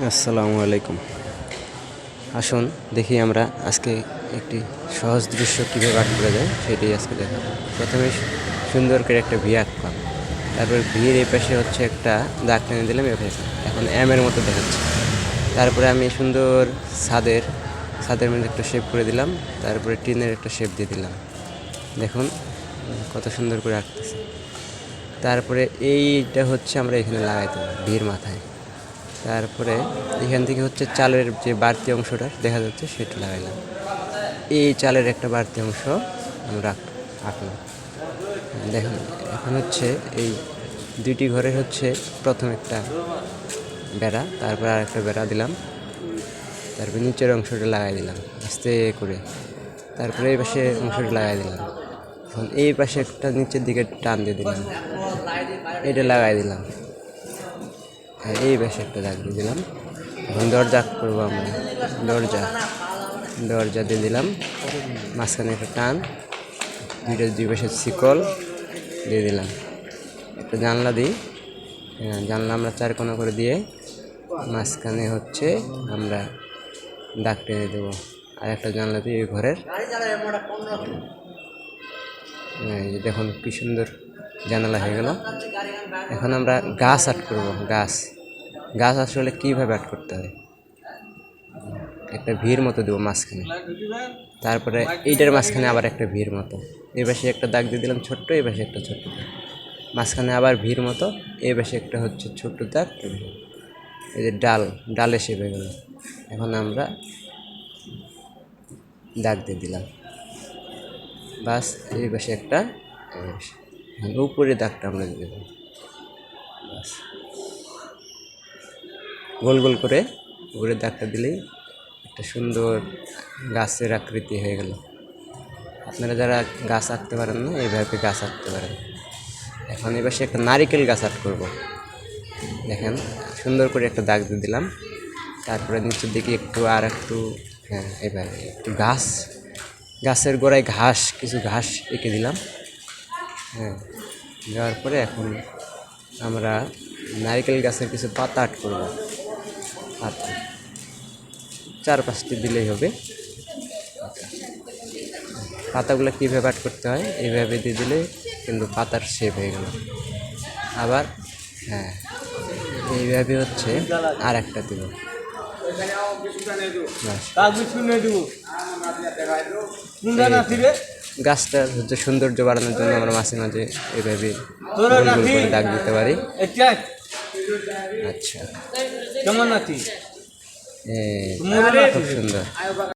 আসসালামু আলাইকুম। আসুন দেখি আমরা আজকে একটি সহজ দৃশ্য কীভাবে আর্ট করা যায় সেটাই আজকে দেখাবো। প্রথমে সুন্দর করে একটা ভি আঁকলাম, তারপর ভির এই পাশে হচ্ছে একটা দাগ টেনে দিলাম, এভাবে এখন এর মতো দেখাচ্ছে। তারপরে আমি সুন্দর ছাদের মধ্যে একটা শেপ করে দিলাম, তারপরে টিনের একটা শেপ দিয়ে দিলাম। দেখুন কত সুন্দর করে আঁকতেছে। তারপরে এইটা হচ্ছে আমরা এখানে লাগাই দেবো ভির মাথায়। তারপরে এখান থেকে হচ্ছে চালের যে বাড়তি অংশটা দেখা যাচ্ছে সেটা লাগাইলাম। এই চালের একটা বাড়তি অংশ আমরা আঁকলাম। দেখুন এখন হচ্ছে এই দুইটি ঘরের হচ্ছে প্রথম একটা বেড়া, তারপর আর একটা বেড়া দিলাম, তারপর নিচের অংশটা লাগাই দিলাম আস্তে করে, তারপরে এই পাশে অংশটা লাগাই দিলাম। এখন এই পাশে একটা নিচের দিকে টান দিয়ে দিলাম, এটা লাগাই দিলাম। এই পাশে একটা দাগ দিয়ে দিলাম। এখন দরজা করবো আমরা, দরজা দিয়ে দিলাম, মাঝখানে একটা টান, দুই পাশে শিকল দিয়ে দিলাম। একটা জানলা দিই, জানলা আমরা 4 কোণা করে দিয়ে মাঝখানে হচ্ছে আমরা দাগ টেনে দেবো। আর একটা জানলা দিয়ে ওই ঘরের, দেখুন কি সুন্দর জানালা হয়ে গেল। এখন আমরা গাছ আর্ট করবো। গাছ আসলে কীভাবে আর্ট করতে হয়, একটা ভিড় মতো দেবো মাঝখানে, তারপরে এইটার মাঝখানে আবার একটা ভিড় মতো, এই পাশে একটা দাগ দিয়ে দিলাম ছোট্ট, এই পাশে একটা ছোট্ট দাগ, মাঝখানে আবার ভিড় মতো, এই পাশে একটা হচ্ছে ছোট্ট দাগ। এই যে ডালে শেপ হয়ে গেল। এখন আমরা দাগ দিয়ে দিলাম, বাস এই পাশে একটা, উপরে দাগটা আমরা দিয়ে দেবো। বাস গোল গোল করে উপরে দাগটা দিলেই একটা সুন্দর গাছের আকৃতি হয়ে গেল। আপনারা যারা গাছ আঁকতে পারেন না, এইভাবে গাছ আঁকতে পারেন। এখন এবার সে একটা নারিকেল গাছ আর্ট করবো। দেখেন সুন্দর করে একটা দাগ দিয়ে দিলাম, তারপরে নিচের দিকে একটু আর একটু, এবার একটু গাছের গোড়ায় কিছু ঘাস এঁকে দিলাম। দেওয়ার পরে এখন আমরা নারিকেল গাছের কিছু পাতা আর্ট করবো। পাতা 4-5টি দিলেই হবে। পাতাগুলো কীভাবে আর্ট করতে হয় এইভাবে দিয়ে দিলে কিন্তু পাতার শেপ হয়ে গেল। আবার এইভাবে হচ্ছে আর একটা দেব। গাছটা হচ্ছে সৌন্দর্য বাড়ানোর জন্য আমরা মাঝে মাঝে এইভাবে দাগ দিতে পারি। আচ্ছা, খুব সুন্দর।